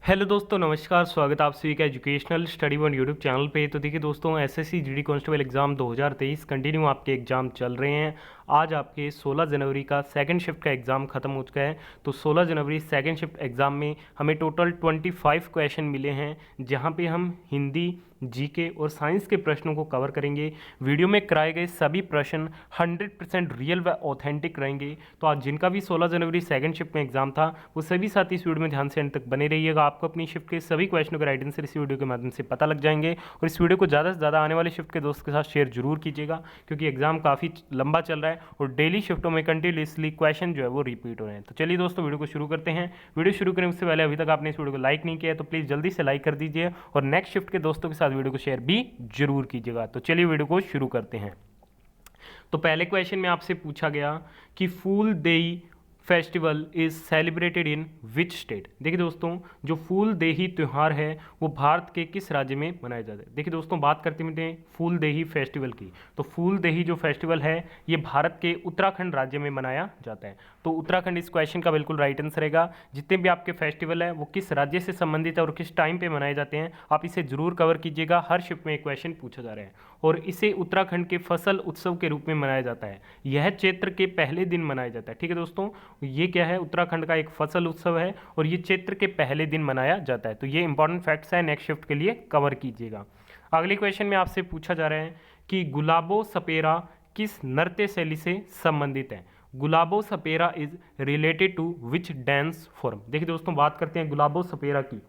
Hello दोस्तों, नमस्कार। स्वागत है आप सभी का educational study one YouTube channel पे। तो देखिए दोस्तों, SSC GD constable exam 2023 continue आपके एग्ज़ाम चल रहे हैं। आज आपके 16 जनवरी का सेकंड शिफ्ट का एग्ज़ाम खत्म हो चुका है। तो 16 जनवरी सेकंड शिफ्ट एग्ज़ाम में हमें टोटल 25 क्वेश्चन मिले हैं, जहां पे हम हिंदी, जीके और साइंस के प्रश्नों को कवर करेंगे। वीडियो में कराए गए सभी प्रश्न 100% रियल व ऑथेंटिक रहेंगे। तो आज जिनका भी 16 जनवरी सेकंड शिफ्ट में एग्जाम था, वो सभी साथी इस वीडियो में ध्यान से अंत तक बने रहिएगा। आपको अपनी शिफ्ट के सभी क्वेश्चनों के राइट आंसर इस वीडियो के माध्यम से पता लग जाएंगे। और इस वीडियो को ज़्यादा से ज़्यादा आने वाले शिफ्ट के दोस्त के साथ शेयर जरूर कीजिएगा, क्योंकि एग्जाम काफ़ी लंबा चल रहा है और डेली शिफ्टों में कंटिन्यूसली क्वेश्चन जो है वो रिपीट हो रहे हैं। तो चलिए दोस्तों, वीडियो को शुरू करते हैं। वीडियो शुरू करने से पहले अभी तक आपने इस वीडियो को लाइक नहीं किया है तो प्लीज़ जल्दी से लाइक कर दीजिए और नेक्स्ट शिफ्ट के दोस्तों के साथ वीडियो को शेयर भी जरूर कीजिएगा। तो चलिए वीडियो को शुरू करते हैं। तो पहले क्वेश्चन में आपसे पूछा गया कि फूल देई festival is celebrated in which state. देखिए दोस्तों, जो फूल देही त्यौहार है वो भारत के किस राज्य में मनाया जाता है। देखिए दोस्तों, बात करते हैं फूल देही फेस्टिवल की। तो फूल देही जो फेस्टिवल है ये भारत के उत्तराखंड राज्य में मनाया जाता है। तो उत्तराखंड इस क्वेश्चन का बिल्कुल राइट आंसर रहेगा। जितने भी आपके फेस्टिवल है वो किस राज्य से संबंधित है और किस टाइम पे मनाए जाते हैं, आप इसे जरूर कवर कीजिएगा। हर शिफ्ट में एक क्वेश्चन पूछा जा रहा है और इसे उत्तराखंड के फसल उत्सव के रूप में मनाया जाता है। यह चैत्र के पहले दिन मनाया जाता है। ठीक है दोस्तों, ये क्या है, उत्तराखंड का एक फसल उत्सव है और ये चैत्र के पहले दिन मनाया जाता है। तो ये इंपॉर्टेंट फैक्ट्स है, नेक्स्ट शिफ्ट के लिए कवर कीजिएगा। अगले क्वेश्चन में आपसे पूछा जा रहा है कि गुलाबो सपेरा किस नृत्य शैली से संबंधित है। Gulabo Sapera is related to which dance form. देखिए दोस्तों, बात करते हैं गुलाबो सपेरा की।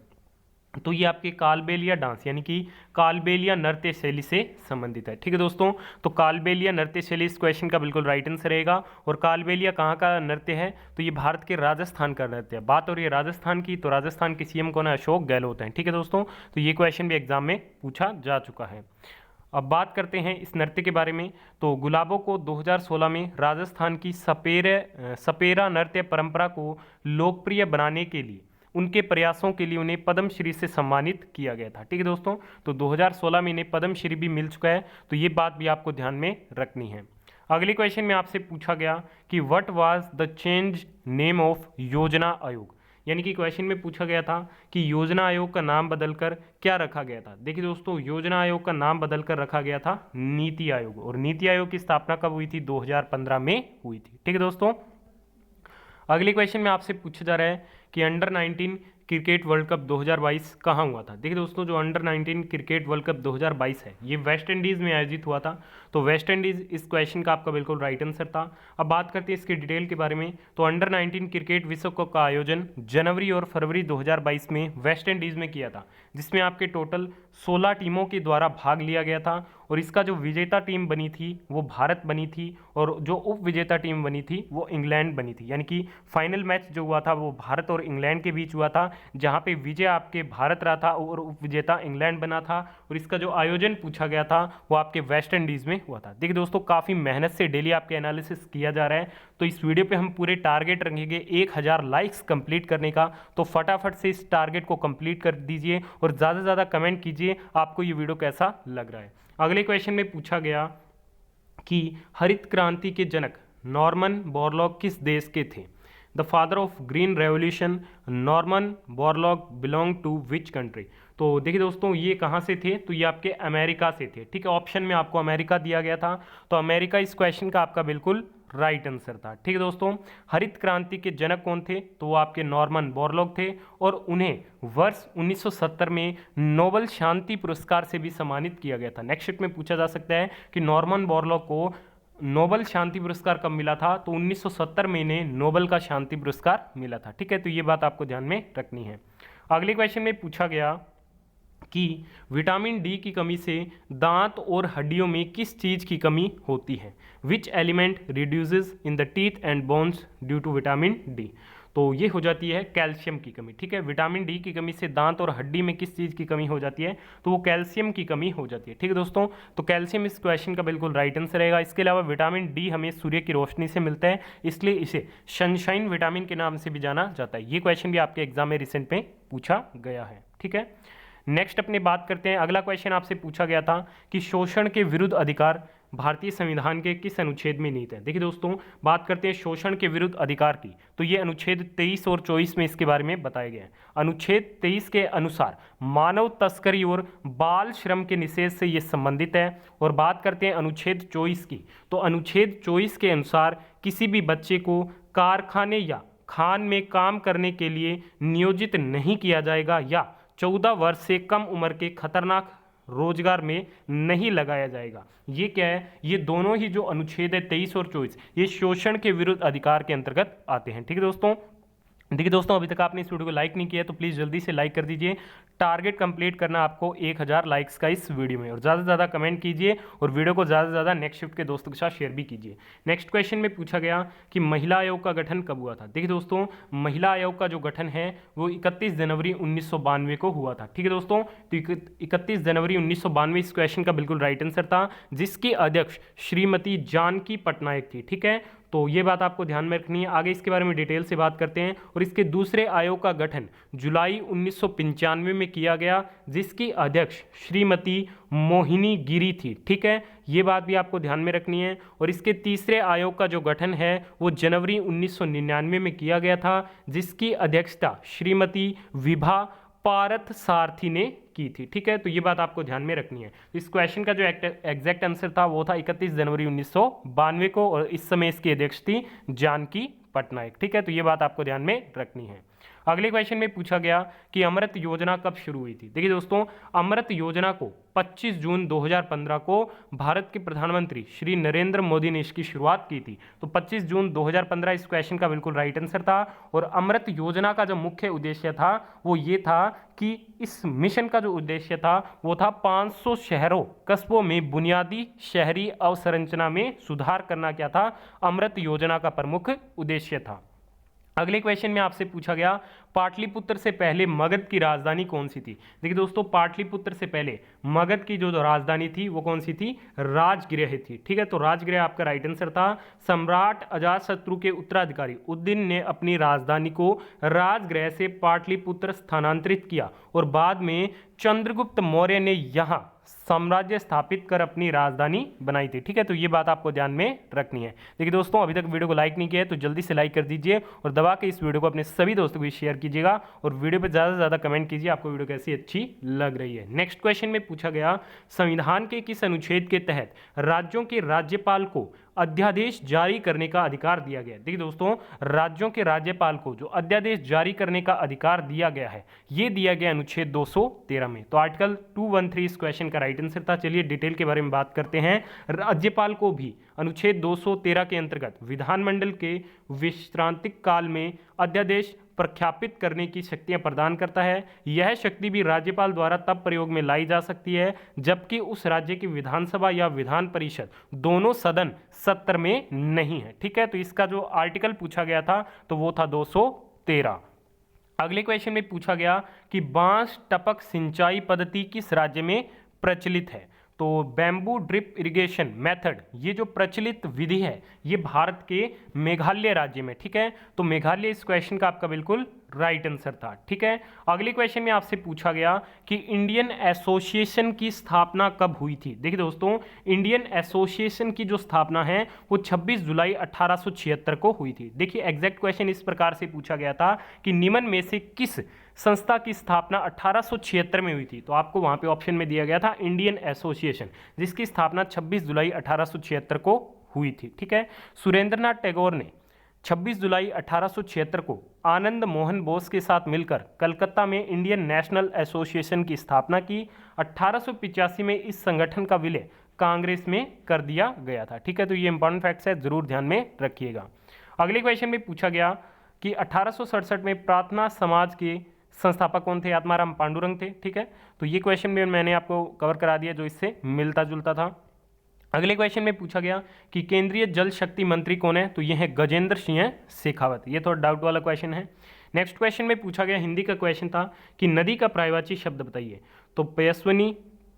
तो ये आपके कालबेलिया डांस यानी कि कालबेलिया नृत्य शैली से संबंधित है। ठीक है दोस्तों, तो कालबेलिया नृत्य शैली इस क्वेश्चन का बिल्कुल राइट आंसर रहेगा। और कालबेलिया कहाँ का नृत्य है, तो ये भारत के राजस्थान का नृत्य है। बात हो रही है राजस्थान की, तो राजस्थान के सीएम कौन है, अशोक गहलोत हैं। ठीक है दोस्तों, तो ये क्वेश्चन भी एग्जाम में पूछा जा चुका है। अब बात करते हैं इस नृत्य के बारे में। तो गुलाबों को 2016 में राजस्थान की सपेरा नृत्य परंपरा को लोकप्रिय बनाने के लिए उनके प्रयासों के लिए उन्हें पद्मश्री से सम्मानित किया गया था। ठीक है दोस्तों, तो 2016 में इन्हें पद्मश्री भी मिल चुका है। तो ये बात भी आपको ध्यान में रखनी है। अगले क्वेश्चन में आपसे पूछा गया कि what was the change name of योजना आयोग। यानी कि क्वेश्चन में पूछा गया था कि योजना आयोग का नाम बदलकर क्या रखा गया था। देखिए दोस्तों, योजना आयोग का नाम बदलकर रखा गया था नीति आयोग। और नीति आयोग की स्थापना कब हुई थी, 2015 में हुई थी। ठीक है दोस्तों, अगले क्वेश्चन में आपसे पूछा जा रहा है कि अंडर 19 क्रिकेट वर्ल्ड कप 2022 कहाँ हुआ था। देखिए दोस्तों, जो अंडर 19 क्रिकेट वर्ल्ड कप 2022 है ये वेस्ट इंडीज़ में आयोजित हुआ था। तो वेस्ट इंडीज़ इस क्वेश्चन का आपका बिल्कुल राइट आंसर था। अब बात करते हैं इसकी डिटेल के बारे में। तो अंडर 19 क्रिकेट विश्व कप का आयोजन जनवरी और फरवरी 2022 में वेस्ट इंडीज़ में किया था, जिसमें आपके टोटल 16 टीमों के द्वारा भाग लिया गया था। और इसका जो विजेता टीम बनी थी वो भारत बनी थी और जो उप विजेता टीम बनी थी वो इंग्लैंड बनी थी। यानी कि फाइनल मैच जो हुआ था वो भारत और इंग्लैंड के बीच हुआ था, जहां पे विजय आपके भारत रहा था और उप विजेता इंग्लैंड बना था। और इसका जो आयोजन पूछा गया था वो आपके वेस्ट इंडीज में हुआ था। देखिए दोस्तों, काफ़ी मेहनत से डेली आपके एनालिसिस किया जा रहा है। तो इस वीडियो पे हम पूरे टारगेट रखेंगे 1000 लाइक्स कंप्लीट करने का। तो फटाफट से इस टारगेट को कंप्लीट कर दीजिए और ज़्यादा से ज़्यादा कमेंट कीजिए आपको ये वीडियो कैसा लग रहा है। अगले क्वेश्चन में पूछा गया कि हरित क्रांति के जनक नॉर्मन बोरलॉग किस देश के थे। The father of green revolution Norman Borlaug belong to which country. तो देखिए दोस्तों, ये कहाँ से थे, तो ये आपके अमेरिका से थे। ठीक है, ऑप्शन में आपको अमेरिका दिया गया था, तो अमेरिका इस क्वेश्चन का आपका बिल्कुल राइट आंसर था। ठीक है दोस्तों, हरित क्रांति के जनक कौन थे, तो वो आपके नॉर्मन बोरलॉग थे और उन्हें वर्ष 1970 में नोबेल शांति पुरस्कार से भी सम्मानित किया गया था। नेक्स्ट शीट में पूछा जा सकता है कि नॉर्मन बोरलॉग को नोबेल शांति पुरस्कार कब मिला था, तो 1970 में इन्हें नोबेल का शांति पुरस्कार मिला था। ठीक है, तो ये बात आपको ध्यान में रखनी है। अगले क्वेश्चन में पूछा गया कि विटामिन डी की कमी से दांत और हड्डियों में किस चीज़ की कमी होती है। Which element reduces in the teeth and bones due to vitamin D. तो ये हो जाती है कैल्शियम की कमी। ठीक है, विटामिन डी की कमी से दांत और हड्डी में किस चीज़ की कमी हो जाती है, तो वो कैल्शियम की कमी हो जाती है। ठीक है दोस्तों, तो कैल्शियम इस क्वेश्चन का बिल्कुल राइट आंसर रहेगा। इसके अलावा विटामिन डी हमें सूर्य की रोशनी से मिलता है, इसलिए इसे सनशाइन विटामिन के नाम से भी जाना जाता है। ये क्वेश्चन भी आपके एग्जाम में रिसेंट में पूछा गया है। ठीक है, नेक्स्ट अपने बात करते हैं। अगला क्वेश्चन आपसे पूछा गया था कि शोषण के विरुद्ध अधिकार भारतीय संविधान के किस अनुच्छेद में निहित है? देखिए दोस्तों, बात करते हैं शोषण के विरुद्ध अधिकार की, तो ये अनुच्छेद 23 और 24 में इसके बारे में बताया गया है। अनुच्छेद 23 के अनुसार मानव तस्करी और बाल श्रम के निषेध से ये संबंधित है। और बात करते हैं अनुच्छेद 24 की, तो अनुच्छेद 24 के अनुसार किसी भी बच्चे को कारखाने या खान में काम करने के लिए नियोजित नहीं किया जाएगा या 14 वर्ष से कम उम्र के खतरनाक रोजगार में नहीं लगाया जाएगा। ये क्या है? ये दोनों ही जो अनुच्छेद है 23 और 24, ये शोषण के विरुद्ध अधिकार के अंतर्गत आते हैं। ठीक है दोस्तों, देखिए दोस्तों, अभी तक आपने इस वीडियो को लाइक नहीं किया तो प्लीज़ जल्दी से लाइक कर दीजिए। टारगेट कंप्लीट करना आपको 1000 लाइक्स का इस वीडियो में, और ज़्यादा से ज़्यादा कमेंट कीजिए और वीडियो को ज़्यादा से ज़्यादा नेक्स्ट शिफ्ट के दोस्तों के साथ शेयर भी कीजिए। नेक्स्ट क्वेश्चन में पूछा गया कि महिला आयोग का गठन कब हुआ था? देखिए दोस्तों, महिला आयोग का जो गठन है वो 31 जनवरी 1992 को हुआ था। ठीक है दोस्तों, तो 31 जनवरी 1992 इस क्वेश्चन का बिल्कुल राइट आंसर था, जिसकी अध्यक्ष श्रीमती जानकी पटनायक थी। ठीक है, तो ये बात आपको ध्यान में रखनी है। आगे इसके बारे में डिटेल से बात करते हैं। और इसके दूसरे आयोग का गठन जुलाई 1995 में किया गया, जिसकी अध्यक्ष श्रीमती मोहिनी गिरी थी। ठीक है, ये बात भी आपको ध्यान में रखनी है। और इसके तीसरे आयोग का जो गठन है वो जनवरी 1999 में किया गया था, जिसकी अध्यक्षता श्रीमती विभा पारथ सारथी ने की थी। ठीक है, तो ये बात आपको ध्यान में रखनी है। इस क्वेश्चन का जो एग्जैक्ट आंसर था वो था 31 जनवरी 1992 को, और इस समय इसकी अध्यक्ष थी जानकी पटनायक। ठीक है, तो ये बात आपको ध्यान में रखनी है। अगले क्वेश्चन में पूछा गया कि अमृत योजना कब शुरू हुई थी? देखिए दोस्तों, अमृत योजना को 25 जून 2015 को भारत के प्रधानमंत्री श्री नरेंद्र मोदी ने इसकी शुरुआत की थी। तो 25 जून 2015 इस क्वेश्चन का बिल्कुल राइट आंसर था। और अमृत योजना का जो मुख्य उद्देश्य था वो ये था कि इस मिशन का जो उद्देश्य था वो था 500 शहरों कस्बों में बुनियादी शहरी अवसंरचना में सुधार करना। क्या था? अमृत योजना का प्रमुख उद्देश्य था। अगले क्वेश्चन में आपसे पूछा गया पाटलिपुत्र से पहले मगध की राजधानी कौन सी थी? देखिए दोस्तों, पाटलिपुत्र से पहले मगध की जो राजधानी थी वो कौन सी थी? राजगृह थी। ठीक है, तो राजगृह आपका राइट आंसर था। सम्राट अजातशत्रु के उत्तराधिकारी उदयन ने अपनी राजधानी को राजगृह से पाटलिपुत्र स्थानांतरित किया, और बाद में चंद्रगुप्त मौर्य ने यहाँ साम्राज्य स्थापित कर अपनी राजधानी बनाई थी। ठीक है, तो ये बात आपको ध्यान में रखनी है। देखिए दोस्तों, अभी तक वीडियो को लाइक नहीं किया है तो जल्दी से लाइक कर दीजिए और दबा के इस वीडियो को अपने सभी दोस्तों को भी शेयर कीजिएगा, और वीडियो पे ज़्यादा से ज़्यादा कमेंट कीजिए आपको वीडियो कैसी अच्छी लग रही है। नेक्स्ट क्वेश्चन में पूछा गया संविधान के किस अनुच्छेद के तहत राज्यों के राज्यपाल को अध्यादेश जारी करने का अधिकार दिया गया? देखिए दोस्तों, राज्यों के राज्यपाल को जो अध्यादेश जारी करने का अधिकार दिया गया है ये दिया गया अनुच्छेद 213 में। तो आर्टिकल 213 इस क्वेश्चन का राइट आंसर था। चलिए डिटेल के बारे में बात करते हैं। राज्यपाल को भी अनुच्छेद 213 के अंतर्गत विधानमंडल के विश्रांतिक काल में अध्यादेश प्रख्यापित करने की शक्तियां प्रदान करता है। यह शक्ति भी राज्यपाल द्वारा तब प्रयोग में लाई जा सकती है जबकि उस राज्य की विधानसभा या विधान परिषद दोनों सदन सत्र में नहीं है। ठीक है, तो इसका जो आर्टिकल पूछा गया था तो वो था 213। अगले क्वेश्चन में पूछा गया कि बांस टपक सिंचाई पद्धति किस राज्य में प्रचलित है? तो बैम्बू ड्रिप इरिगेशन मेथड, ये जो प्रचलित विधि है ये भारत के मेघालय राज्य में। ठीक है, तो मेघालय इस क्वेश्चन का आपका बिल्कुल राइट आंसर था। ठीक है, अगले क्वेश्चन में आपसे पूछा गया कि इंडियन एसोसिएशन की स्थापना कब हुई थी? देखिए दोस्तों, इंडियन एसोसिएशन की जो स्थापना है वो 26 जुलाई 1876 को हुई थी। देखिए एग्जैक्ट क्वेश्चन इस प्रकार से पूछा गया था कि निम्न में से किस संस्था की स्थापना 1876 में हुई थी? तो आपको वहां पे ऑप्शन में दिया गया था इंडियन एसोसिएशन, जिसकी स्थापना 26 जुलाई 1876 को हुई थी। ठीक है, सुरेंद्रनाथ टैगोर ने 26 जुलाई 1876 को आनंद मोहन बोस के साथ मिलकर कलकत्ता में इंडियन नेशनल एसोसिएशन की स्थापना की। 1885 में इस संगठन का विलय कांग्रेस में कर दिया गया था। ठीक है, तो ये इंपॉर्टेंट फैक्ट्स है, जरूर ध्यान में रखिएगा। अगले क्वेश्चन में पूछा गया कि 1867 में प्रार्थना समाज के संस्थापक कौन थे? आत्माराम पांडुरंग थे। ठीक है, तो ये क्वेश्चन भी मैंने आपको कवर करा दिया जो इससे मिलता जुलता था। अगले क्वेश्चन में पूछा गया कि केंद्रीय जल शक्ति मंत्री कौन है? तो ये है गजेंद्र सिंह शेखावत। ये थोड़ा डाउट वाला क्वेश्चन है। नेक्स्ट क्वेश्चन में पूछा गया, हिंदी का क्वेश्चन था कि नदी का पर्यायवाची शब्द बताइए। तो पयस्विनी,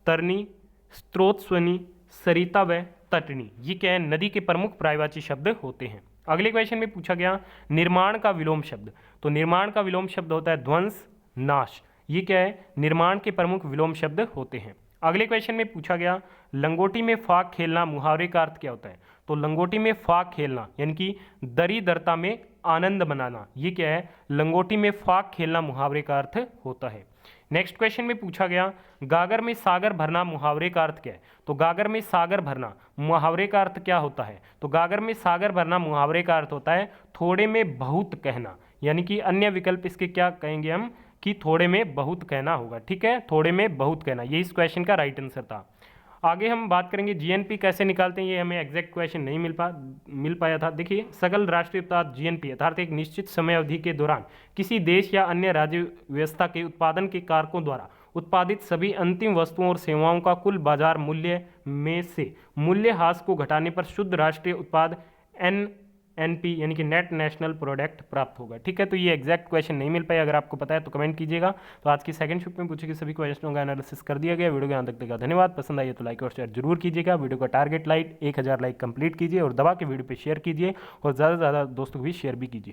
तरनी, स्रोतस्विनी, सरिता व तटनी, ये क्या है? नदी के प्रमुख पर्यायवाची शब्द होते हैं। अगले क्वेश्चन में पूछा गया निर्माण का विलोम शब्द। तो निर्माण का विलोम शब्द होता है ध्वंस, नाश। ये क्या है? निर्माण के प्रमुख विलोम शब्द होते हैं। अगले क्वेश्चन में पूछा गया लंगोटी में फाक खेलना मुहावरे का अर्थ क्या होता है। तो लंगोटी में फाक खेलना यानी कि दरिद्रता में आनंद मनाना, ये क्या है, लंगोटी में फाक खेलना मुहावरे का अर्थ होता है। नेक्स्ट क्वेश्चन में पूछा गया गागर में सागर भरना मुहावरे का अर्थ क्या है। तो गागर में सागर भरना मुहावरे का अर्थ क्या होता है। तो गागर में सागर भरना मुहावरे का अर्थ होता है थोड़े में बहुत कहना, यानी कि अन्य विकल्प इसके क्या कहेंगे हम कि थोड़े में बहुत कहना होगा। ठीक है, थोड़े में बहुत कहना, ये इस क्वेश्चन का राइट आंसर था। आगे हम बात करेंगे जीएनपी कैसे निकालते हैं, ये हमें एग्जैक्ट क्वेश्चन नहीं मिल पाया था। देखिए सकल राष्ट्रीय उत्पाद जीएनपी अर्थात एक निश्चित समय अवधि के दौरान किसी देश या अन्य राज्य व्यवस्था के उत्पादन के कारकों द्वारा उत्पादित सभी अंतिम वस्तुओं और सेवाओं का कुल बाजार मूल्य में से मूल्यह्रास को घटाने पर शुद्ध राष्ट्रीय उत्पाद NNP यानी कि नेट नेशनल प्रोडक्ट प्राप्त होगा। ठीक है, तो ये एग्जैक्ट क्वेश्चन नहीं मिल पाया, अगर आपको पता है तो कमेंट कीजिएगा। तो आज की सेकंड शिफ्ट में पूछे गए सभी क्वेश्चनों का एनालिसिस कर दिया गया। वीडियो को यहाँ तक देखा, धन्यवाद। पसंद आई तो लाइक और शेयर जरूर कीजिएगा। वीडियो का टारगेट लाइक 1000 लाइक कंप्लीट कीजिए और दबा के वीडियो पे शेयर कीजिए और ज़्यादा से ज़्यादा दोस्तों को भी शेयर भी कीजिए।